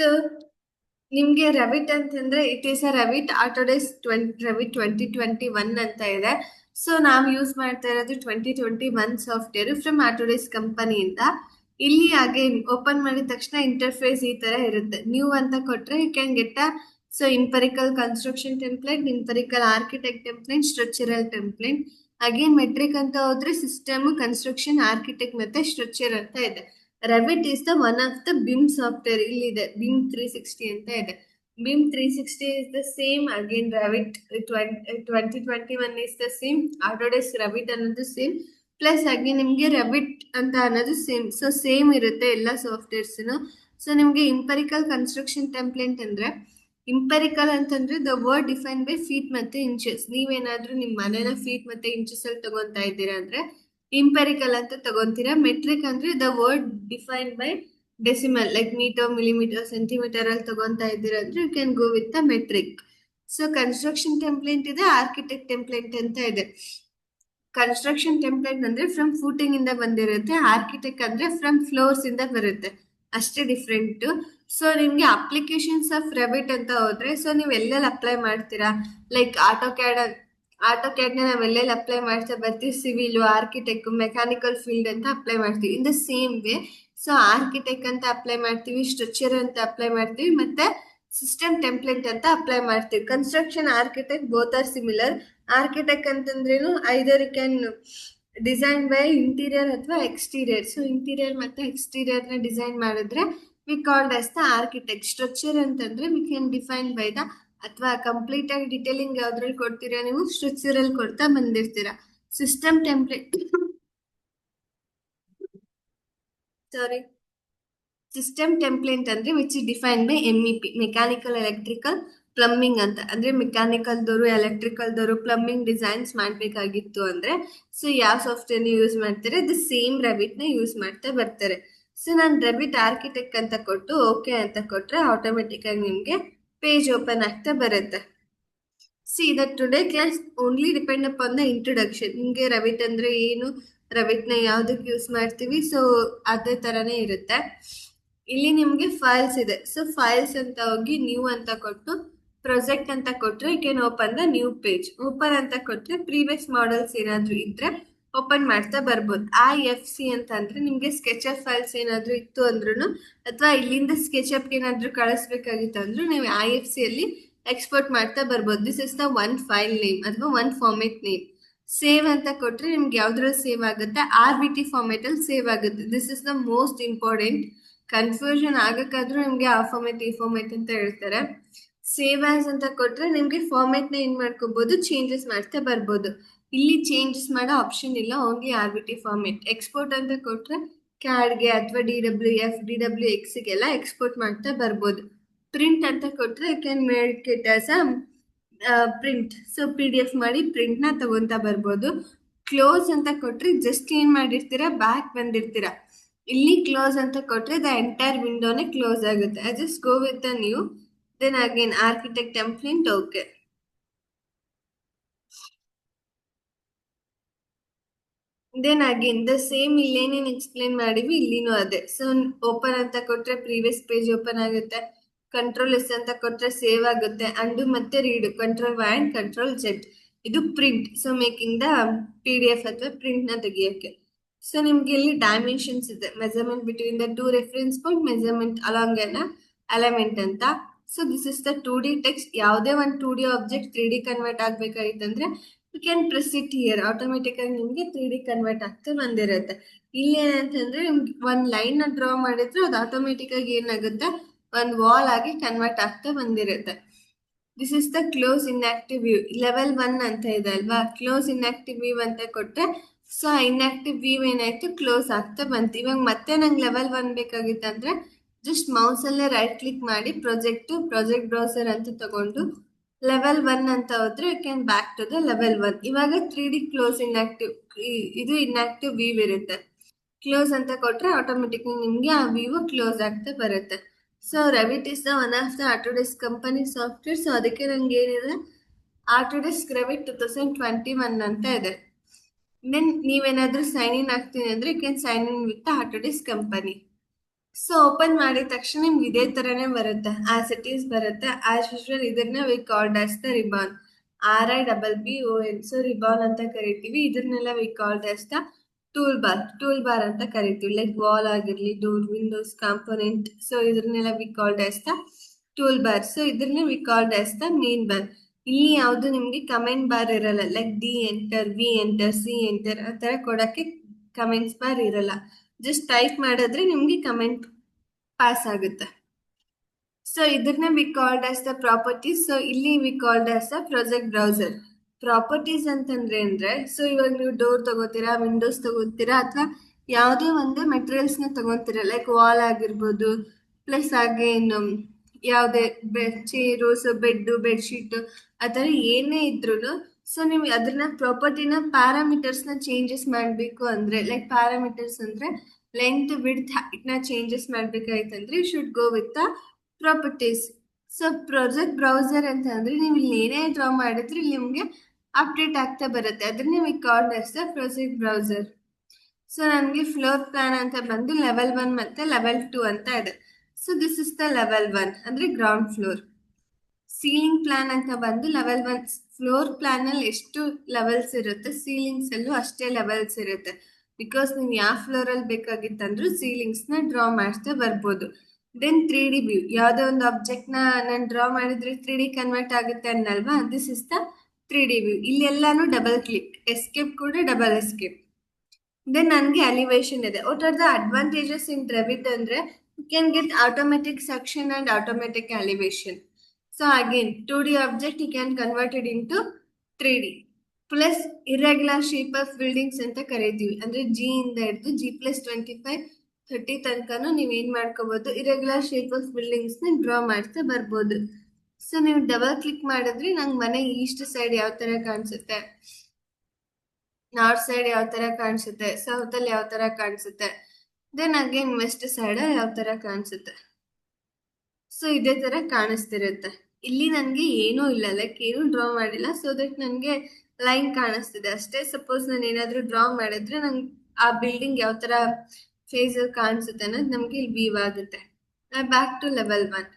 So ನಿಮ್ಗೆ ರೆವಿಟ್ ಅಂತಂದ್ರೆ it is a ರೆವಿಟ್ Autodesk ರೆವಿಟ್ 2021 ಅಂತ ಇದೆ. ಸೊ ನಾವು ಯೂಸ್ ಮಾಡ್ತಾ ಇರೋದು 2021 ಸಾಫ್ಟ್ವೇರ್ ಫ್ರಮ್ ಆಟೋಡೆಸ್ಕ್ ಕಂಪನಿಯಿಂದ. ಇಲ್ಲಿ ಅಗೇನ್ ಓಪನ್ ಮಾಡಿದ ತಕ್ಷಣ ಇಂಟರ್ಫೇಸ್ ಈ ತರ ಇರುತ್ತೆ. ನ್ಯೂ ಅಂತ ಕೊಟ್ರೆ you can get a so imperial construction template, imperial architect template, structural template. Again metric ಅಂತ ಹೋದ್ರೆ ಸಿಸ್ಟಮ್, ಕನ್ಸ್ಟ್ರಕ್ಷನ್, ಆರ್ಕಿಟೆಕ್ಟ್ ಮತ್ತೆ ಸ್ಟ್ರಕ್ಚರ್ ಅಂತ ಇದೆ. Revit is the one of the BIM software. ಇಲ್ಲಿದೆ ಬಿಮ್ 360 ಅಂತ ಇದೆ. BIM 360 is the same. Again Revit 2021 is the same. Autodesk Revit ಅನ್ನೋದು same. Plus ಹಾಗೆ ನಿಮ್ಗೆ ರೆವಿಟ್ ಅಂತ ಅನ್ನೋದು ಸೇಮ್. ಸೊ ಸೇಮ್ ಇರುತ್ತೆ ಎಲ್ಲ ಸಾಫ್ಟ್ವೇರ್ಸ್. ಸೊ ನಿಮ್ಗೆ ಇಂಪರಿಕಲ್ ಕನ್ಸ್ಟ್ರಕ್ಷನ್ ಟೆಂಪ್ಲೇಟ್ ಅಂದ್ರೆ, ಇಂಪರಿಕಲ್ ಅಂತಂದ್ರೆ the word define by feet ಮತ್ತೆ ಇಂಚಸ್. ನೀವೇನಾದ್ರೂ ನಿಮ್ ಮನೆನ ಫೀಟ್ ಮತ್ತೆ ಇಂಚಸ್ ಅಲ್ಲಿ ತಗೊಂತಾ ಇದ್ದೀರಾ ಅಂದ್ರೆ ಇಂಪೆರಿಕಲ್ ಅಂತ ತಗೊಂತೀರಾ. ಮೆಟ್ರಿಕ್ ಅಂದ್ರೆ the word define by decimal, like metre, millimetre, centimetre ಅಲ್ಲಿ ತಗೊಂತಾ ಇದ್ದೀರಾ ಅಂದ್ರೆ you can go with the metric. So construction template ಇದೆ, ಆರ್ಕಿಟೆಕ್ಟ್ ಟೆಂಪ್ಲೇಟ್ ಅಂತ ಇದೆ. ಕನ್ಸ್ಟ್ರಕ್ಷನ್ ಟೆಂಪ್ಲೇಟ್ ಅಂದ್ರೆ ಫ್ರಮ್ ಫೂಟಿಂಗ್ ಇಂದ ಬಂದಿರುತ್ತೆ, ಆರ್ಕಿಟೆಕ್ಟ್ ಅಂದ್ರೆ ಫ್ರಮ್ ಫ್ಲೋರ್ಸ್ ಇಂದ ಬರುತ್ತೆ, ಅಷ್ಟೇ ಡಿಫ್ರೆಂಟ್. ಸೊ ನಿಮ್ಗೆ ಅಪ್ಲಿಕೇಶನ್ಸ್ ಆಫ್ ರೆವಿಟ್ ಅಂತ ಹೋದ್ರೆ, ಸೊ ನೀವು ಎಲ್ಲೆಲ್ಲಿ ಅಪ್ಲೈ ಮಾಡ್ತೀರಾ, ಲೈಕ್ ಆಟೋಕ್ಯಾಡ್ ನಾವೆಲ್ಲೆಲ್ಲಿ ಅಪ್ಲೈ ಮಾಡ್ತಾ ಬರ್ತೀವಿ, ಸಿವಿಲ್, ಆರ್ಕಿಟೆಕ್ಟ್, ಮೆಕ್ಯಾನಿಕಲ್ ಫೀಲ್ಡ್ ಅಂತ ಅಪ್ಲೈ ಮಾಡ್ತೀವಿ. In the same way so architect ಅಂತ ಅಪ್ಲೈ ಮಾಡ್ತೀವಿ, ಸ್ಟ್ರಕ್ಚರ್ ಅಂತ ಅಪ್ಲೈ ಮಾಡ್ತೀವಿ, ಮತ್ತೆ ಸಿಸ್ಟಮ್ ಟೆಂಪ್ಲೇಟ್ ಅಂತ ಅಪ್ಲೈ ಮಾಡ್ತೀವಿ. Construction, architect both are similar. Architect ಅಂತಂದ್ರೇನು either can design by interior ಅಥವಾ ಎಕ್ಸ್ಟೀರಿಯರ್. ಸೊ ಇಂಟೀರಿಯರ್ ಮತ್ತೆ ಎಕ್ಸ್ಟೀರಿಯರ್ ನ ಡಿಸೈನ್ ಮಾಡಿದ್ರೆ we called as the architect. Structure ಅಂತಂದ್ರೆ we can define by the, ಅಥವಾ ಕಂಪ್ಲೀಟ್ ಆಗಿ ಡಿಟೇಲಿಂಗ್ ಯಾವ್ದ್ರಲ್ಲಿ ಕೊಡ್ತೀರಾ ನೀವು, ಸ್ಟ್ರಕ್ಚರ್ ಅಲ್ಲಿ ಕೊಡ್ತಾ ಬಂದಿರ್ತೀರಾ. ಸಿಸ್ಟಮ್ ಟೆಂಪ್ಲೇಟ್ ಸಾರಿ ಸಿಸ್ಟಮ್ ಟೆಂಪ್ಲೇಟ್ ಅಂದ್ರೆ which is define by MEP, mechanical, electrical, plumbing ಅಂತ. ಅಂದ್ರೆ ಮೆಕ್ಯಾನಿಕಲ್ದವರು, ಎಲೆಕ್ಟ್ರಿಕಲ್ದವರು ಪ್ಲಂಬಿಂಗ್ ಡಿಸೈನ್ಸ್ ಮಾಡ್ಬೇಕಾಗಿತ್ತು ಅಂದ್ರೆ ಸೊ ಯಾವ ಸಾಫ್ಟ್ವೇರ್ ಯೂಸ್ ಮಾಡ್ತಾರೆ, ದ ಸೇಮ್ ರೆವಿಟ್ ನ ಯೂಸ್ ಮಾಡ್ತಾ ಬರ್ತಾರೆ. ಸೊ ನಾನು ರೆವಿಟ್ ಆರ್ಕಿಟೆಕ್ಟ್ ಅಂತ ಕೊಟ್ಟು ಓಕೆ ಅಂತ ಕೊಟ್ರೆ ಆಟೋಮೆಟಿಕ್ ಆಗಿ ನಿಮ್ಗೆ ಪೇಜ್ ಓಪನ್ ಆಗ್ತಾ ಬರುತ್ತೆ. See that today class only depend upon the introduction. ನಿಮಗೆ ರೆವಿಟ್ ಅಂದ್ರೆ ಏನು, ರೆವಿಟ್ ನ ಯಾವ್ದಕ್ಕೆ ಯೂಸ್ ಮಾಡ್ತೀವಿ, ಸೊ ಅದೇ ತರನೇ ಇರುತ್ತೆ. ಇಲ್ಲಿ ನಿಮ್ಗೆ ಫೈಲ್ಸ್ ಇದೆ. ಸೊ ಫೈಲ್ಸ್ ಅಂತ ಹೋಗಿ ನ್ಯೂ ಅಂತ ಕೊಟ್ಟು ಪ್ರೊಜೆಕ್ಟ್ ಅಂತ ಕೊಟ್ರೆ you can open the new page. Open ಅಂತ ಕೊಟ್ರೆ ಪ್ರೀವಿಯಸ್ ಮಾಡೆಲ್ಸ್ ಏನಾದ್ರು ಇದ್ರೆ ಓಪನ್ ಮಾಡ್ತಾ ಬರ್ಬೋದು. IFC ಅಂತ ಅಂದ್ರೆ ನಿಮ್ಗೆ ಸ್ಕೆಚಪ್ ಫೈಲ್ಸ್ ಏನಾದ್ರು ಇತ್ತು ಅಂದ್ರೂ, ಅಥವಾ ಇಲ್ಲಿಂದ ಸ್ಕೆಚಪ್ ಏನಾದ್ರು ಕಳಿಸ್ಬೇಕಾಗಿತ್ತು ಅಂದ್ರೂ ನೀವು IFC ಅಲ್ಲಿ ಎಕ್ಸ್ಪೋರ್ಟ್ ಮಾಡ್ತಾ ಬರ್ಬೋದು. This is the one file name ಅಥವಾ ಒನ್ ಫಾರ್ಮೆಟ್ ನೇಮ್. ಸೇವ್ ಅಂತ ಕೊಟ್ರೆ ನಿಮ್ಗೆ ಯಾವ್ದ್ರಲ್ಲಿ ಸೇವ್ ಆಗುತ್ತೆ, RBT ಫಾರ್ಮೆಟ್ ಅಲ್ಲಿ ಸೇವ್ ಆಗುತ್ತೆ. This is the most important. Confusion ಆಗಕ್ಕಾದ್ರೂ ನಿಮ್ಗೆ ಆ ಫಾರ್ಮೆಟ್ ಈ ಫಾರ್ಮೆಟ್ ಅಂತ ಹೇಳ್ತಾರೆ. ಸೇವ್ ಆಸ್ ಅಂತ ಕೊಟ್ರೆ ನಿಮ್ಗೆ ಫಾರ್ಮೆಟ್ ನ ಏನ್ ಮಾಡ್ಕೋಬಹುದು, ಚೇಂಜಸ್ ಮಾಡ್ತಾ ಬರ್ಬೋದು. ಇಲ್ಲಿ ಚೇಂಜಸ್ ಮಾಡೋ ಆಪ್ಷನ್ ಇಲ್ಲ, ಓನ್ಲಿ RBT ಫಾರ್ಮೆಟ್. ಎಕ್ಸ್ಪೋರ್ಟ್ ಅಂತ ಕೊಟ್ರೆ ಕ್ಯಾಡ್ಗೆ ಅಥವಾ DWF, DWX ಗೆಲ್ಲ ಎಕ್ಸ್ಪೋರ್ಟ್ ಮಾಡ್ತಾ ಬರ್ಬೋದು. ಪ್ರಿಂಟ್ ಅಂತ ಕೊಟ್ರೆ you can make it as a print. So PDF ಮಾಡಿ ಪ್ರಿಂಟ್ ನ ತಗೊಂತಾ ಬರ್ಬೋದು. ಕ್ಲೋಸ್ ಅಂತ ಕೊಟ್ರೆ ಜಸ್ಟ್ ಏನ್ ಮಾಡಿರ್ತೀರಾ, ಬ್ಯಾಕ್ ಬಂದಿರ್ತೀರಾ. ಇಲ್ಲಿ ಕ್ಲೋಸ್ ಅಂತ ಕೊಟ್ರೆ ದ ಎಂಟೈರ್ ವಿಂಡೋನೇ ಕ್ಲೋಸ್ ಆಗುತ್ತೆ. I just go with the new, then again architect template okay. Then again the same ಇಲ್ಲೇನೇನು ಎಕ್ಸ್ಪ್ಲೇನ್ ಮಾಡಿವಿ ಇಲ್ಲಿನೂ ಅದೇ. ಸೊ ಓಪನ್ ಅಂತ ಕೊಟ್ರೆ ಪ್ರೀವಿಯಸ್ ಪೇಜ್ ಓಪನ್ ಆಗುತ್ತೆ. ಕಂಟ್ರೋಲ್ S ಅಂತ ಕೊಟ್ರೆ ಸೇವ್ ಆಗುತ್ತೆ. ಅಂಡು ಮತ್ತೆ redo, control Y and control Z. ಇದು print, so making the PDF ಅಥವಾ ಪ್ರಿಂಟ್ ನ ತೆಗಿಯೋಕೆ. ಸೊ ನಿಮ್ಗೆ ಇಲ್ಲಿ ಡೈಮೆನ್ಷನ್ಸ್ ಇದೆ, measurement between the two reference point, measurement along an element ಅಂತ. So this is the 2D text. ಯಾವುದೇ ಒಂದು 2D ಆಬ್ಜೆಕ್ಟ್ 3D ಕನ್ವರ್ಟ್ ಆಗ್ಬೇಕಾಗಿತ್ತಂದ್ರೆ you can press it here, automatic ಆಗಿ ನಿಮ್ಗೆ 3D ಕನ್ವರ್ಟ್ ಆಗ್ತಾ ಬಂದಿರುತ್ತೆ. ಇಲ್ಲಿ ಏನಂತಂದ್ರೆ ನಿಮ್ಗೆ ಒಂದ್ ಲೈನ್ ನ ಡ್ರಾ ಮಾಡಿದ್ರೆ ಅದು ಆಟೋಮೆಟಿಕ್ ಆಗಿ ಏನಾಗುತ್ತೆ, ಒಂದ್ ವಾಲ್ ಆಗಿ ಕನ್ವರ್ಟ್ ಆಗ್ತಾ ಬಂದಿರುತ್ತೆ. This is the close inactive view. Level 1 ಅಂತ ಇದೆ ಅಲ್ವಾ, ಕ್ಲೋಸ್ ಇನ್ಆಕ್ಟಿವ್ ವ್ಯೂ ಅಂತ ಕೊಟ್ರೆ ಸೊ ಇನ್ಆಕ್ಟಿವ್ ವ್ಯೂ ಏನಾಯ್ತು, ಕ್ಲೋಸ್ ಆಗ್ತಾ ಬಂತು. ಇವಾಗ ಮತ್ತೆ ನಂಗೆ ಲೆವೆಲ್ 1 ಬೇಕಾಗಿತ್ತಂದ್ರೆ ಜಸ್ಟ್ ಮೌಸ್ ಅಲ್ಲೇ ರೈಟ್ ಕ್ಲಿಕ್ ಮಾಡಿ ಪ್ರಾಜೆಕ್ಟ್ ಬ್ರೌಸರ್ ಅಂತ ತಗೊಂಡು ಲೆವೆಲ್ 1 ಅಂತ ಹೋದ್ರೆ you can back to the level 1. ಇವಾಗ 3D ಕ್ಲೋಸ್ ಇನ್ಆಕ್ಟಿವ್, ಇದು ಇನ್ಆಕ್ಟಿವ್ ವ್ಯೂ ಇರುತ್ತೆ. ಕ್ಲೋಸ್ ಅಂತ ಕೊಟ್ರೆ ಆಟೋಮೆಟಿಕ್ ನಿಮ್ಗೆ ಆ ವ್ಯೂ ಕ್ಲೋಸ್ ಆಗ್ತಾ ಬರುತ್ತೆ. So Revit is the one of the Autodesk company software. So ಅದಕ್ಕೆ ನಂಗೆ ಏನಿದೆ, ಆಟೋಡೆಸ್ಕ್ ರೆವಿಟ್ 2021 ಅಂತ ಇದೆ. ದೆನ್ ನೀವೇನಾದ್ರೂ ಸೈನ್ ಇನ್ ಆಗ್ತೀನಿ ಅಂದ್ರೆ you can sign in with Autodesk company. So open ಮಾಡಿದ ತಕ್ಷಣ ನಿಮ್ಗೆ ಇದೇ ತರನೇ ಬರುತ್ತೆ, ಆಸ್ ಇಟ್ ಈಸ್ ಬರುತ್ತೆ. ಆಸ್ ಯೂಶುವಲ್ ಇದನ್ನ we called as the ribbon, RIBBON. So ribbon ಅಂತ ಕರಿತೀವಿ. ಇದನ್ನೆಲ್ಲ we called as the tool bar ಅಂತ ಕರಿತೀವಿ. ಲೈಕ್ ವಾಲ್ ಆಗಿರ್ಲಿ, ಡೋರ್, ವಿಂಡೋಸ್, ಕಾಂಪೋನೆಂಟ್. ಸೊ ಇದನ್ನೆಲ್ಲ we called as the tool bar. So ಇದನ್ನ we called as the main bar. ಇಲ್ಲಿ ಯಾವುದು ನಿಮ್ಗೆ ಕಮೆಂಟ್ ಬಾರ್ ಇರಲ್ಲ. Like D enter, V enter, C enter ಆ ತರ ಕೊಡಕ್ಕೆ ಕಮೆಂಟ್ಸ್ ಬಾರ್ ಇರಲ್ಲ. ಜಸ್ಟ್ ಟೈಪ್ ಮಾಡಿದ್ರೆ ನಿಮ್ಗೆ ಕಮೆಂಟ್ ಪಾಸ್ ಆಗುತ್ತೆ. ಸೊ ಇದನ್ನ we called as the properties. So ಇಲ್ಲಿ we called as the project browser. Properties ಅಂತಂದ್ರೆ ಸೊ ಇವಾಗ ನೀವು ಡೋರ್ ತಗೋತೀರಾ, ವಿಂಡೋಸ್ ತಗೋತೀರಾ, ಅಥವಾ ಯಾವುದೇ ಒಂದು ಮೆಟೀರಿಯಲ್ಸ್ ನ ತಗೋತೀರಾ, ಲೈಕ್ ವಾಲ್ ಆಗಿರ್ಬೋದು, ಪ್ಲಸ್ ಹಾಗೆ ಇನ್ನು ಯಾವುದೇ ಚೇರು, ಸೊ ಬೆಡ್ಶೀಟ್ ಆ ಥರ ಏನೇ ಇದ್ರು ಸೊ ನೀವು ಅದನ್ನ ಪ್ರಾಪರ್ಟಿನ ಪ್ಯಾರಾಮೀಟರ್ಸ್ನ ಚೇಂಜಸ್ ಮಾಡಬೇಕು ಅಂದ್ರೆ, ಲೈಕ್ ಪ್ಯಾರಾಮೀಟರ್ಸ್ ಅಂದ್ರೆ ಲೆಂತ್, ವಿಡ್ತ್, ಹೈಟ್ನ ಚೇಂಜಸ್ ಮಾಡ್ಬೇಕಾಯ್ತಂದ್ರೆ you should go with the properties. So project browser ಅಂತ ಅಂದ್ರೆ ನೀವು ಇಲ್ಲಿ ಏನೇ ಡ್ರಾ ಮಾಡಿದ್ರೆ ಇಲ್ಲಿ ನಿಮಗೆ ಅಪ್ಡೇಟ್ ಆಗ್ತಾ ಬರುತ್ತೆ. ಅದನ್ನೇ V called as the project browser. So ನನಗೆ ಫ್ಲೋರ್ ಪ್ಲಾನ್ ಅಂತ ಬಂದು ಲೆವೆಲ್ 1 ಮತ್ತೆ ಲೆವೆಲ್ 2 ಅಂತ ಇದೆ. So this is the level 1 ಅಂದ್ರೆ ಗ್ರೌಂಡ್ ಫ್ಲೋರ್. ಸೀಲಿಂಗ್ ಪ್ಲಾನ್ ಅಂತ ಬಂದು ಲೆವೆಲ್ 1. ಫ್ಲೋರ್ ಪ್ಲಾನ್ ಅಲ್ಲಿ ಎಷ್ಟು ಲೆವೆಲ್ಸ್ ಇರುತ್ತೆ, ಸೀಲಿಂಗ್ಸ್ ಅಲ್ಲೂ ಅಷ್ಟೇ ಲೆವೆಲ್ಸ್ ಇರುತ್ತೆ. ಬಿಕಾಸ್ ನೀವು ಯಾವ ಫ್ಲೋರ್ ಅಲ್ಲಿ ಬೇಕಾಗಿತ್ತಂದ್ರೂ ಸೀಲಿಂಗ್ಸ್ ನ ಡ್ರಾ ಮಾಡ್ತಾ ಬರ್ಬೋದು. ದೆನ್ 3D ವ್ಯೂ, ಯಾವುದೋ ಒಂದು ಆಬ್ಜೆಕ್ಟ್ ನಾನು ಡ್ರಾ ಮಾಡಿದ್ರೆ 3D ಕನ್ವರ್ಟ್ ಆಗುತ್ತೆ ಅನ್ನಲ್ವಾ, this is the 3D view. ಇಲ್ಲಿ ಎಲ್ಲಾನು ಡಬಲ್ ಕ್ಲಿಕ್, ಎಸ್ಕೇಪ್ ಕೂಡ ಡಬಲ್ ಎಸ್ಕೇಪ್. ದೆನ್ ನನಗೆ ಅಲಿವೇಶನ್ ಇದೆ. What are the advantages in Revit ಅಂದ್ರೆ you can get automatic section and automatic elevation. So again 2D object you can convert it into 3D. Plus irregular shape of buildings ಅಂತ ಕರಿತೀವಿ. ಅಂದ್ರೆ G ಇಂದ ಹಿಡಿದು G+25 30 ತನಕನೂ ನೀವು ಏನ್ ಮಾಡ್ಕೋಬಹುದು, ಇರೆಗ್ಯುಲರ್ ಶೇಪ್ ಆಫ್ ಬಿಲ್ಡಿಂಗ್ಸ್ ನ ಡ್ರಾ ಮಾಡ್ತಾ ಬರ್ಬೋದು. ಸೊ ನೀವು ಡಬಲ್ ಕ್ಲಿಕ್ ಮಾಡಿದ್ರೆ ನಂಗೆ ಮನೆ ಈಸ್ಟ್ ಸೈಡ್ ಯಾವ ತರ ಕಾಣಿಸುತ್ತೆ, ನಾರ್ತ್ ಸೈಡ್ ಯಾವ ತರ ಕಾಣಿಸುತ್ತೆ, ಸೌತ್ ಅಲ್ಲಿ ಯಾವ ತರ ಕಾಣಿಸುತ್ತೆ, ದೆನ್ ಅಗೇನ್ ವೆಸ್ಟ್ ಸೈಡ್ ಯಾವ ತರ ಕಾಣಿಸುತ್ತೆ. ಸೊ ಇದೇ ತರ ಕಾಣಿಸ್ತಿರುತ್ತೆ. ಇಲ್ಲಿ ನನಗೆ ಏನೂ ಇಲ್ಲ, ಲೈಕ್ ಏನೂ ಡ್ರಾ ಮಾಡಿಲ್ಲ. ಸೊ ದಟ್ ನನಗೆ ಲೈನ್ ಕಾಣಿಸ್ತಿದೆ ಅಷ್ಟೇ. ಸಪೋಸ್ ನಾನು ಏನಾದರೂ ಡ್ರಾ ಮಾಡಿದ್ರೆ ನಂಗೆ ಆ ಬಿಲ್ಡಿಂಗ್ ಯಾವ ತರ ಫೇಸ್ ಕಾಣಿಸುತ್ತೆ ಅನ್ನೋದು ನಮಗೆ ಇಲ್ಲಿ ವ್ಯೂ ಆಗುತ್ತೆ. Back to level 1.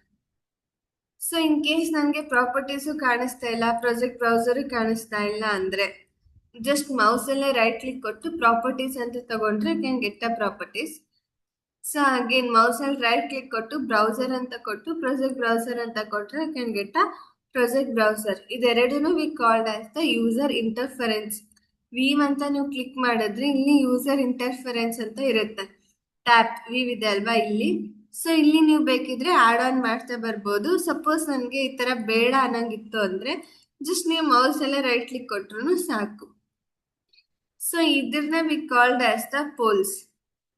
So in case ನನಗೆ ಪ್ರಾಪರ್ಟೀಸು ಕಾಣಿಸ್ತಾ ಇಲ್ಲ, ಪ್ರಾಜೆಕ್ಟ್ ಬ್ರೌಸರು ಕಾಣಿಸ್ತಾ ಇಲ್ಲ ಅಂದ್ರೆ ಜಸ್ಟ್ ಮೌಸ್ ಅಲ್ಲೇ ರೈಟ್ ಕ್ಲಿಕ್ ಕೊಟ್ಟು ಪ್ರಾಪರ್ಟೀಸ್ ಅಂತ ತಗೊಂಡ್ರೆ can get a properties. So again mouse ಅಲ್ಲಿ ರೈಟ್ ಕ್ಲಿಕ್ ಕೊಟ್ಟು ಬ್ರೌಸರ್ ಅಂತ ಕೊಟ್ಟು ಪ್ರಾಜೆಕ್ಟ್ ಬ್ರೌಸರ್ ಅಂತ ಕೊಟ್ರೆ can get a project browser. ಇದೆರಡೂ we called as the user interference. View ಅಂತ ನೀವು ಕ್ಲಿಕ್ ಮಾಡಿದ್ರೆ ಇಲ್ಲಿ ಯೂಸರ್ ಇಂಟರ್ಫರೆನ್ಸ್ ಅಂತ ಇರುತ್ತೆ. ಟ್ಯಾಪ್ ವೀವ್ ಇದೆ ಅಲ್ವಾ ಇಲ್ಲಿ. ಸೊ ಇಲ್ಲಿ ನೀವು ಬೇಕಿದ್ರೆ ಆಡ್ ಆನ್ ಮಾಡ್ತಾ ಬರ್ಬೋದು. ಸಪೋಸ್ ನನಗೆ ಈ ತರ ಬೇಡ ಅನ್ನಂಗಿತ್ತು ಅಂದ್ರೆ ಜಸ್ಟ್ ನೀವು ಮೌಸ್ ಅಲ್ಲೇ ರೈಟ್ ಕ್ಲಿಕ್ ಕೊಟ್ರು ಸಾಕು. ಸೊ ಇದನ್ನ we called as the poles.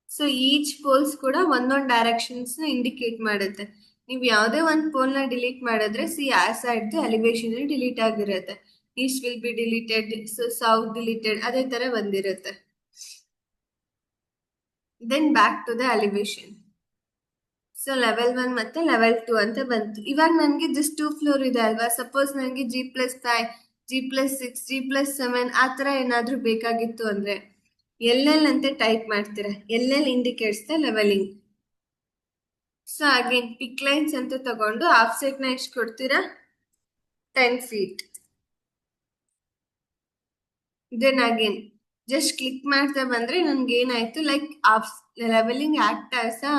So each poles ಕೂಡ ಒಂದೊಂದು ಡೈರೆಕ್ಷನ್ಸ್ ಇಂಡಿಕೇಟ್ ಮಾಡುತ್ತೆ. ನೀವು ಯಾವುದೇ ಒಂದು ಪೋಲ್ ನ ಡಿಲೀಟ್ ಮಾಡಿದ್ರೆ ಆ ಸೈಡ್ ಎಲಿವೇಶನ್ ಡಿಲೀಟ್ ಆಗಿರುತ್ತೆ. East will be deleted, so south deleted, ಅದೇ ತರ ಬಂದಿರುತ್ತೆ. Then back to the elevation. So level 1 ಮತ್ತೆ ಲೆವೆಲ್ 2 ಅಂತ ಬಂತು. ಇವಾಗ ನನಗೆ ಜಸ್ಟ್ 2 ಫ್ಲೋರ್ ಇದೆ ಅಲ್ವಾ. ಸಪೋಸ್ ನನಗೆ G+5, G+6, G+7 ಆ ತರ ಏನಾದ್ರೂ ಬೇಕಾಗಿತ್ತು ಅಂದ್ರೆ LL ಅಂತ ಟೈಪ್ ಮಾಡ್ತೀರಾ. LL indicates the levelling. So again pick lines ಅಂತ ತಗೊಂಡು ಆಫ್ ಸೆಟ್ ನ ಎಷ್ಟು ಕೊಡ್ತೀರಾ, 10 feet. Then again just click ಮಾಡ್ತಾ ಬಂದ್ರೆ ನನ್ಗೆ ಏನಾಯ್ತು, like of levelling act as a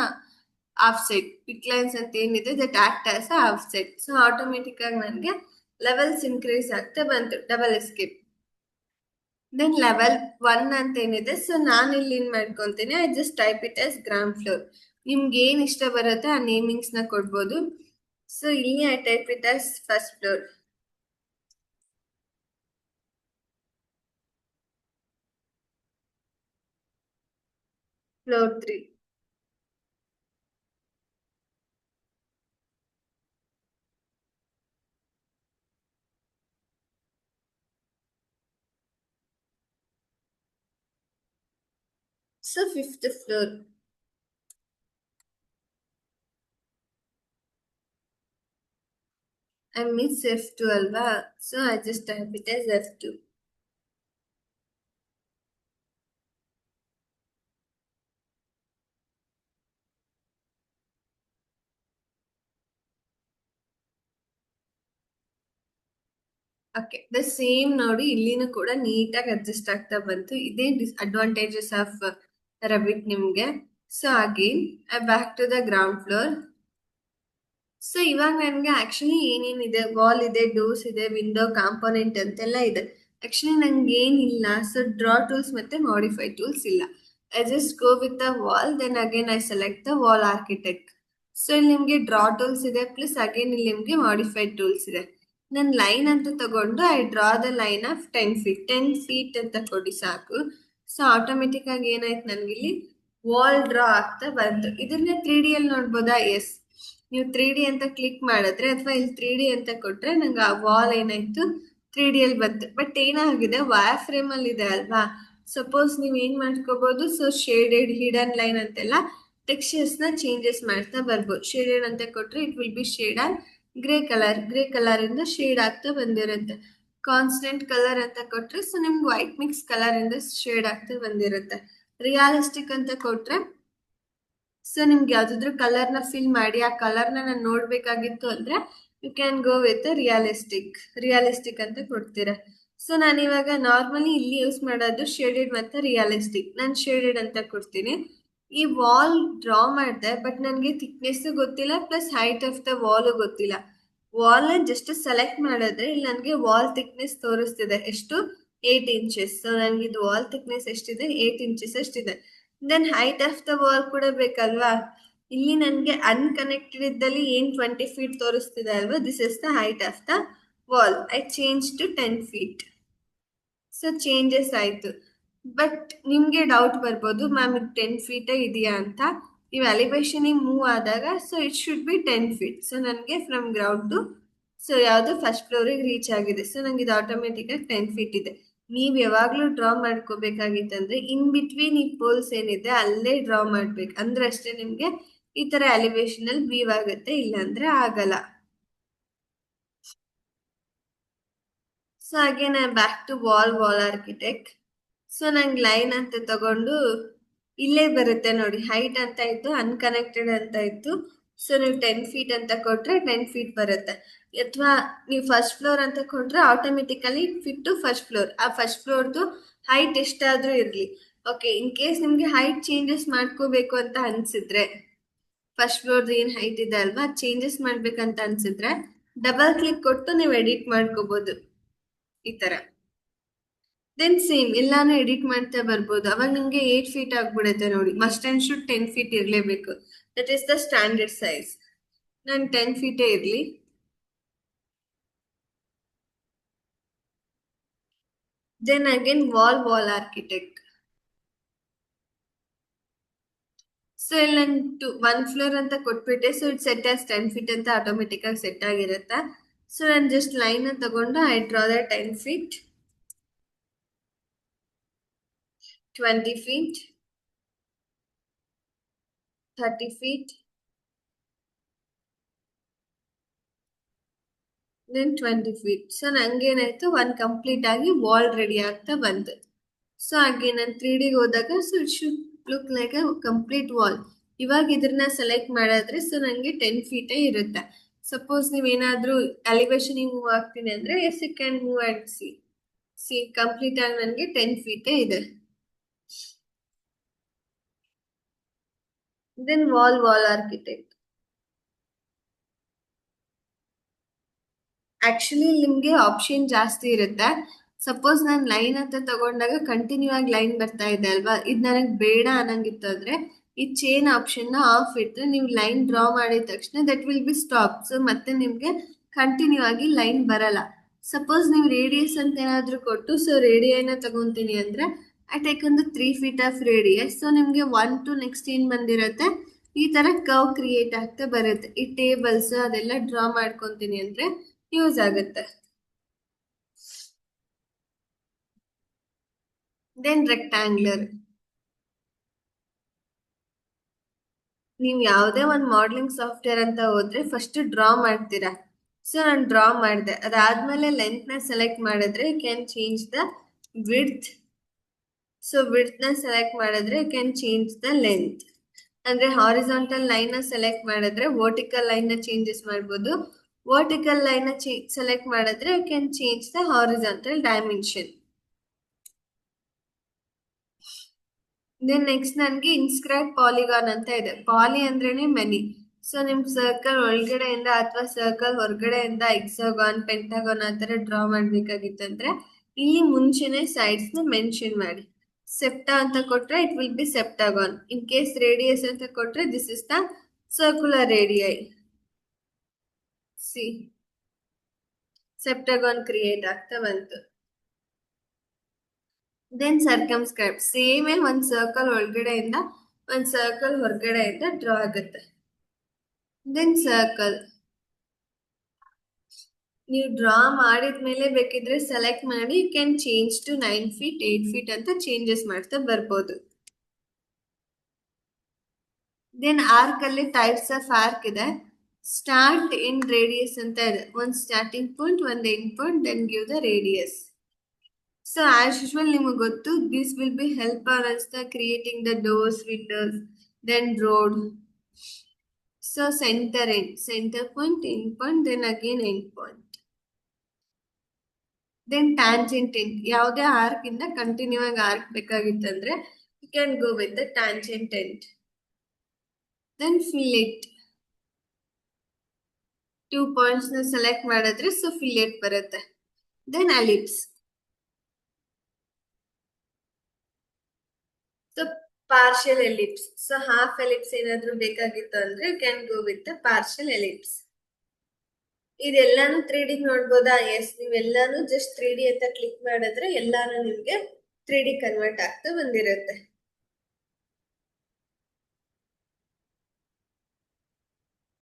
offset. Pick lines ಅಂತ ಏನಿದೆ that act as a offset. So automatic ಆಗಿ ನನಗೆ ಲೆವೆಲ್ಸ್ ಇನ್ಕ್ರೀಸ್ ಆಗ್ತಾ ಬಂತು, ಡಬಲ್ ಎಸ್ಕೇಪ್. ದೆನ್ ಲೆವೆಲ್ 1 ಅಂತ ಏನಿದೆ, ಸೊ ನಾನು ಇಲ್ಲಿ ಏನ್ ಮಾಡ್ಕೊಂತೀನಿ, I just type it as ground floor. ನಿಮ್ಗೆ ಏನ್ ಇಷ್ಟ ಬರುತ್ತೆ ಆ ನೇಮಿಂಗ್ಸ್ ನ ಕೊಡ್ಬೋದು. ಸೊ ಇಲ್ಲಿ I type it as first floor. Floor 3. So fifth floor. I miss F2 ಅಲ್ವಾ, so I just type it as F2. Okay the same ನೋಡಿ ಇಲ್ಲಿನೂ ಕೂಡ ನೀಟಾಗಿ ಅಡ್ಜಸ್ಟ್ ಆಗ್ತಾ ಬಂತು. ಇದೇ ಅಡ್ವಾಂಟೇಜಸ್ ಆಫ್ ರಬಿಟ್ ನಿಮ್ಗೆ. So again back to the ground floor. So ಇವಾಗ ನನಗೆ ಆಕ್ಚುಲಿ ಏನೇನಿದೆ, ವಾಲ್ ಇದೆ, ಡೋರ್ಸ್ ಇದೆ, ವಿಂಡೋ ಕಾಂಪೋನೆಂಟ್ ಅಂತೆಲ್ಲ ಇದೆ. ಆಕ್ಚುಲಿ ನಂಗೆ ಏನಿಲ್ಲ. ಸೊ ಡ್ರಾ ಟೂಲ್ಸ್ ಮತ್ತೆ ಮಾಡಿಫೈ ಟೂಲ್ಸ್ ಇಲ್ಲ. I just go with the wall, then again I select the wall architect. So ಇಲ್ಲಿ ನಿಮಗೆ ಡ್ರಾ ಟೂಲ್ಸ್ ಇದೆ, ಪ್ಲಸ್ ಅಗೇನ್ ಇಲ್ಲಿ ನಿಮಗೆ ಮಾಡಿಫೈಡ್ ಟೂಲ್ಸ್ ಇದೆ. ನಾನು ಲೈನ್ ಅಂತ ತಗೊಂಡು I draw the line of 10 feet. 10 feet ಅಂತ ಕೊಡಿ ಸಾಕು. ಸೊ ಆಟೋಮೆಟಿಕ್ ಆಗಿ ಏನಾಯ್ತು ನನಗಿಲ್ಲಿ ವಾಲ್ ಡ್ರಾ ಆಗ್ತಾ ಬಂತು. ಇದನ್ನ 3D ನೋಡ್ಬೋದಾ? ಎಸ್. ನೀವು 3D ಅಂತ ಕ್ಲಿಕ್ ಮಾಡಿದ್ರೆ ಅಥವಾ ಇಲ್ಲಿ 3D ಅಂತ ಕೊಟ್ರೆ ನಂಗೆ ಆ ವಾಲ್ ಏನಾಯ್ತು 3D ಬಂತು. ಬಟ್ ಏನಾಗಿದೆ, ವೈರ್ ಫ್ರೇಮ್ ಅಲ್ಲಿ ಇದೆ ಅಲ್ವಾ. ಸಪೋಸ್ ನೀವು ಏನ್ ಮಾಡ್ಕೋಬಹುದು, ಸೊ ಶೇಡೆಡ್, ಹಿಡನ್ ಲೈನ್ ಅಂತೆಲ್ಲ ಟೆಕ್ಸ್ಚರ್ಸ್ ನ ಚೇಂಜಸ್ ಮಾಡ್ತಾ ಬರ್ಬೋದು. ಶೇಡೆಡ್ ಅಂತ ಕೊಟ್ರೆ it will be shade on grey colour ಇಂದ ಶೇಡ್ ಆಗ್ತಾ ಬಂದಿರುತ್ತೆ. ಕಾನ್ಸ್ಟೆಂಟ್ ಕಲರ್ ಅಂತ ಕೊಟ್ರೆ ಸೊ ನಿಮ್ಗೆ ವೈಟ್ ಮಿಕ್ಸ್ ಕಲರ್ ಇಂದ ಶೇಡ್ ಆಗ್ತಾ ಬಂದಿರುತ್ತೆ. ರಿಯಾಲಿಸ್ಟಿಕ್ ಅಂತ ಕೊಟ್ರೆ ಸೊ ನಿಮ್ಗೆ ಯಾವ್ದಾದ್ರು ಕಲರ್ನ ಫಿಲ್ ಮಾಡಿ ಆ ಕಲರ್ನ ನಾನು ನೋಡ್ಬೇಕಾಗಿತ್ತು ಅಂದ್ರೆ you can go with realistic ಅಂತ ಕೊಡ್ತೀರಾ. ಸೊ ನಾನು ಇವಾಗ ನಾರ್ಮಲಿ ಇಲ್ಲಿ ಯೂಸ್ ಮಾಡೋದು ಶೇಡೆಡ್ ಮತ್ತೆ ರಿಯಾಲಿಸ್ಟಿಕ್. ನಾನು ಶೇಡೆಡ್ ಅಂತ ಕೊಡ್ತೀನಿ. ಈ ವಾಲ್ ಡ್ರಾ ಮಾಡಿದೆ, ಬಟ್ ನನಗೆ ಥಿಕ್ನೆಸ್ ಗೊತ್ತಿಲ್ಲ, plus height of the wall ಗೊತ್ತಿಲ್ಲ. ವಾಲ್ ಜಸ್ಟ್ ಸೆಲೆಕ್ಟ್ ಮಾಡಿದ್ರೆ ಇಲ್ಲಿ ನನಗೆ ವಾಲ್ ಥಿಕ್ನೆಸ್ ತೋರಿಸ್ತಿದೆ ಎಷ್ಟು, 8 ಇಂಚಸ್. ಸೊ ನನಗೆ ಇದು ವಾಲ್ ಥಿಕ್ನೆಸ್ ಎಷ್ಟಿದೆ, 8 ಇಂಚಸ್ ಅಷ್ಟಿದೆ. Then height of the wall ಕೂಡ ಬೇಕಲ್ವಾ. ಇಲ್ಲಿ ನನಗೆ ಅನ್ಕನೆಕ್ಟೆಡ್ ಇದ್ದಲ್ಲಿ ಏನ್ 20 ಫೀಟ್ ತೋರಿಸ್ತಿದೆ ಅಲ್ವಾ, this is the height of the wall. I change to 10 feet. So changes ಆಯ್ತು. ಬಟ್ ನಿಮ್ಗೆ ಡೌಟ್ ಬರ್ಬೋದು, ಮ್ಯಾಮ್ ಇದು 10 ಫೀಟೇ ಇದೆಯಾ ಅಂತ. ನೀವು ಎಲಿವೇಶನ್ ಮೂವ್ ಆದಾಗ so it should be 10 feet. So ನನಗೆ ಫ್ರಮ್ ಗ್ರೌಂಡ್ ಟು ಸೊ ಯಾವುದು ಫಸ್ಟ್ ಫ್ಲೋರಿಗೆ ರೀಚ್ ಆಗಿದೆ. ಸೊ ನಂಗೆ ಇದು ಆಟೋಮೆಟಿಕ್ ಆಗಿ 10 ಫೀಟ್ ಇದೆ. ನೀವು ಯಾವಾಗಲೂ ಡ್ರಾ ಮಾಡ್ಕೋಬೇಕಾಗಿತ್ತಂದ್ರೆ ಇನ್ ಬಿಟ್ವೀನ್ ಈ ಪೋಲ್ಸ್ ಏನಿದೆ ಅಲ್ಲೇ ಡ್ರಾ ಮಾಡ್ಬೇಕು. ಅಂದ್ರೆ ಅಷ್ಟೇ ನಿಮ್ಗೆ ಈ ತರ ಎಲಿವೇಶನ್ ಅಲ್ಲಿ ವೀವ್ ಆಗುತ್ತೆ, ಇಲ್ಲಾಂದ್ರೆ ಆಗಲ್ಲ. So again I back to wall architect. So ನಂಗೆ ಲೈನ್ ಅಂತ ತಗೊಂಡು ಇಲ್ಲೇ ಬರುತ್ತೆ ನೋಡಿ, ಹೈಟ್ ಅಂತ ಇತ್ತು, ಅನ್ಕನೆಕ್ಟೆಡ್ ಅಂತ ಇತ್ತು. ಸೊ ನೀವು 10 ಫೀಟ್ ಅಂತ ಕೊಟ್ರೆ 10 ಫೀಟ್ ಬರುತ್ತೆ. ಅಥವಾ ನೀವು ಫಸ್ಟ್ ಫ್ಲೋರ್ ಅಂತ ಕೊಟ್ರೆ automatically fit to first floor. ಆ ಫಸ್ಟ್ ಫ್ಲೋರ್ದು ಹೈಟ್ ಎಷ್ಟಾದ್ರೂ ಇರಲಿ. ಓಕೆ, ಇನ್ ಕೇಸ್ ನಿಮ್ಗೆ ಹೈಟ್ ಚೇಂಜಸ್ ಮಾಡ್ಕೋಬೇಕು ಅಂತ ಅನ್ಸಿದ್ರೆ, ಫಸ್ಟ್ ಫ್ಲೋರ್ದು ಏನ್ ಹೈಟ್ ಇದೆ ಅಲ್ವಾ ಚೇಂಜಸ್ ಮಾಡ್ಬೇಕಂತ ಅನ್ಸಿದ್ರೆ ಡಬಲ್ ಕ್ಲಿಕ್ ಕೊಟ್ಟು ನೀವು ಎಡಿಟ್ ಮಾಡ್ಕೋಬಹುದು ಈ ತರ. ದೆನ್ ಸೇಮ್ ಎಲ್ಲಾನು ಎಡಿಟ್ ಮಾಡ್ತಾ ಬರ್ಬೋದು. ಅವಾಗ ನಿಮ್ಗೆ 8 ಫೀಟ್ ಆಗ್ಬಿಡುತ್ತೆ ನೋಡಿ. ಮಸ್ಟ್ ಅಂಡ್ ಶುಡ್ 10 ಫೀಟ್ ಇರಲೇಬೇಕು. That is the standard size. ನಾನು 10 ಫೀಟೇ ಇರಲಿ. Then again wall architect. So ಇಲ್ಲಿ ನಾನು 1 ಫ್ಲೋರ್ ಅಂತ ಕೊಟ್ಬಿಟ್ಟೆ. So it set as 10 feet ಅಂತ ಆಟೋಮೆಟಿಕ್ ಆಗಿ ಸೆಟ್ ಆಗಿರುತ್ತೆ. ಸೊ ನಾನು ಜಸ್ಟ್ ಲೈನ್ ತಗೊಂಡು I draw the 10 feet, 20 feet, 30 feet, then 20 feet. So ನಂಗೇನಾಯ್ತು, ಒನ್ ಕಂಪ್ಲೀಟ್ ಆಗಿ ವಾಲ್ ರೆಡಿ ಆಗ್ತಾ ಬಂತು. ಸೊ ಹಾಗೆ ನಾನು 3Dಗೆ ಹೋದಾಗ so it should look like a complete wall. ಇವಾಗ ಇದನ್ನ ಸೆಲೆಕ್ಟ್ ಮಾಡಿದ್ರೆ ಸೊ ನನಗೆ 10 ಫೀಟೇ ಇರುತ್ತೆ. ಸಪೋಸ್ ನೀವೇನಾದ್ರೂ ಎಲಿವೇಶನ್ ಮೂವ್ ಆಗ್ತೀನಿ ಅಂದ್ರೆ yes you can move and see complete ಆಗಿ ನನಗೆ 10 ಫೀಟೇ ಇದೆ. Then wall architect. ಆಕ್ಚುಲಿ ನಿಮ್ಗೆ ಆಪ್ಷನ್ ಜಾಸ್ತಿ ಇರುತ್ತೆ. ಸಪೋಸ್ ನಾನು ಲೈನ್ ಅಂತ ತಗೊಂಡಾಗ ಕಂಟಿನ್ಯೂ ಆಗಿ ಲೈನ್ ಬರ್ತಾ ಇದೆ ಅಲ್ವಾ, ಇದು ನನಗೆ ಬೇಡ ಅನ್ನಂಗಿತ್ತು ಅಂದ್ರೆ ಈ ಚೇನ್ ಆಪ್ಷನ್ ನ ಆಫ್ ಇಟ್ಟರೆ ನೀವು ಲೈನ್ ಡ್ರಾ ಮಾಡಿದ ತಕ್ಷಣ that will be stop. So ಮತ್ತೆ ನಿಮ್ಗೆ ಕಂಟಿನ್ಯೂ ಆಗಿ ಲೈನ್ ಬರಲ್ಲ. ಸಪೋಸ್ ನೀವು ರೇಡಿಯಸ್ ಅಂತ ಏನಾದ್ರು ಕೊಟ್ಟು ಸೊ ರೇಡಿಯನ್ನ ತಗೊಂತೀನಿ ಅಂದ್ರೆ ಐ ಟೇಕ್ ಒಂದು 3 ಫೀಟ್ ಆಫ್ ರೇಡಿಯಸ್. ಸೊ ನಿಮ್ಗೆ 1 to ನೆಕ್ಸ್ಟ್ ಏನ್ ಬಂದಿರುತ್ತೆ, ಈ ತರ ಕರ್ವ್ ಕ್ರಿಯೇಟ್ ಆಗ್ತಾ ಬರುತ್ತೆ. ಈ ಟೇಬಲ್ಸ್ ಅದೆಲ್ಲ ಡ್ರಾ ಮಾಡ್ಕೊಂತೀನಿ ಅಂದ್ರೆ ಯೂಸ್ ಆಗುತ್ತೆ. Then rectangular. ನೀವು ಯಾವುದೇ ಒಂದು ಮಾಡಲಿಂಗ್ ಸಾಫ್ಟ್ವೇರ್ ಅಂತ ಹೋದ್ರೆ ಫಸ್ಟ್ ಡ್ರಾ ಮಾಡ್ತೀರಾ. ಸೊ ನಾನು ಡ್ರಾ ಮಾಡಿದೆ, ಅದಾದ್ಮೇಲೆ ಲೆಂತ್ ನ ಸೆಲೆಕ್ಟ್ ಮಾಡಿದ್ರೆ can change the width. So width ನ ಸೆಲೆಕ್ಟ್ ಮಾಡಿದ್ರೆ ಕ್ಯಾನ್ ಚೇಂಜ್ ದ ಲೆಂತ್. ಅಂದ್ರೆ ಹಾರಿಜಾಂಟಲ್ ಲೈನ್ ನ ಸೆಲೆಕ್ಟ್ ಮಾಡಿದ್ರೆ ವರ್ಟಿಕಲ್ ಲೈನ್ ನ ಚೇಂಜಸ್ ಮಾಡ್ಬೋದು, ವರ್ಟಿಕಲ್ ಲೈನ್ ಸೆಲೆಕ್ಟ್ ಮಾಡಿದ್ರೆ you can change the horizontal dimension. Then next ನನಗೆ ಇನ್ಸ್ಕ್ರೈಬ್ ಪಾಲಿಗಾನ್ ಅಂತ ಇದೆ. ಪಾಲಿ ಅಂದ್ರೇನೆ ಮೆನಿ. ಸೊ ನಿಮ್ ಸರ್ಕಲ್ ಒಳಗಡೆಯಿಂದ ಅಥವಾ ಸರ್ಕಲ್ ಹೊರಗಡೆಯಿಂದ ಎಕ್ಸಾಗಾನ್, ಪೆಂಟಾಗಾನ್ ಆ ಥರ ಡ್ರಾ ಮಾಡ್ಬೇಕಾಗಿತ್ತಂದ್ರೆ ಇಲ್ಲಿ ಮುಂಚೆನೆ ಸೈಡ್ಸ್ ನ ಮೆನ್ಷನ್ ಮಾಡಿ. ಸೆಪ್ಟಾ ಅಂತ ಕೊಟ್ರೆ it will be septagon. In case radius ಅಂತ ಕೊಟ್ರೆ this is the circular radii. See septagon create ಆಗ್ತಾ ಬಂತು. ದೆನ್ ಸರ್ಕಮ್ಸ್ಕ್ರೈಬ್ ಸೇಮೇ ಒಂದ್ ಸರ್ಕಲ್ ಒಳಗಡೆಯಿಂದ ಒಂದ್ ಸರ್ಕಲ್ ಹೊರಗಡೆಯಿಂದ ಡ್ರಾ ಆಗುತ್ತೆ. ದೆನ್ ಸರ್ಕಲ್ ನೀವು ಡ್ರಾ ಮಾಡಿದ್ಮೇಲೆ ಬೇಕಿದ್ರೆ ಸೆಲೆಕ್ಟ್ ಮಾಡಿ you can change to 9 feet 8 feet ಅಂತ ಚೇಂಜಸ್ ಮಾಡ್ತಾ ಬರ್ಬೋದು. ದೆನ್ ಆರ್ಕ್ ಅಲ್ಲಿ ಟೈಪ್ಸ್ ಆಫ್ ಆರ್ಕ್ ಇದೆ. ಸ್ಟಾರ್ಟ್ ಇನ್ ರೇಡಿಯಸ್ ಅಂತ ಇದೆ. ಒಂದ್ ಸ್ಟಾರ್ಟಿಂಗ್ ಪಾಯಿಂಟ್, ಒಂದ್ end point, then give the radius. So as usual ನಿಮಗೆ ಗೊತ್ತು, this will be help ours the creating the doors, windows, then road. So centre point, end point, then again end point. Then tangent end, ಯಾವುದೇ arc ಇಂದ continue ಆಗಿ arc ಬೇಕಾಗಿತ್ತಂದ್ರೆ you can go with the tangent end. Then fillet, 2 points ನ select ಮಾಡಿದ್ರೆ so fillet ಬರುತ್ತೆ. Then ellipse, so partial ellipse. So half ellipse ಏನಾದ್ರೂ ಬೇಕಾಗಿತ್ತು ಅಂದ್ರೆ you can go with the partial ellipse. ಇದೆಲ್ಲಾನು 3D ನೋಡ್ಬೋದಾ? ಎಸ್, ನೀವೆಲ್ಲಾನು ಜಸ್ಟ್ 3D ಅಂತ ಕ್ಲಿಕ್ ಮಾಡಿದ್ರೆ ಎಲ್ಲಾನು ನಿಮ್ಗೆ 3D ಕನ್ವರ್ಟ್ ಆಗ್ತಾ ಬಂದಿರುತ್ತೆ.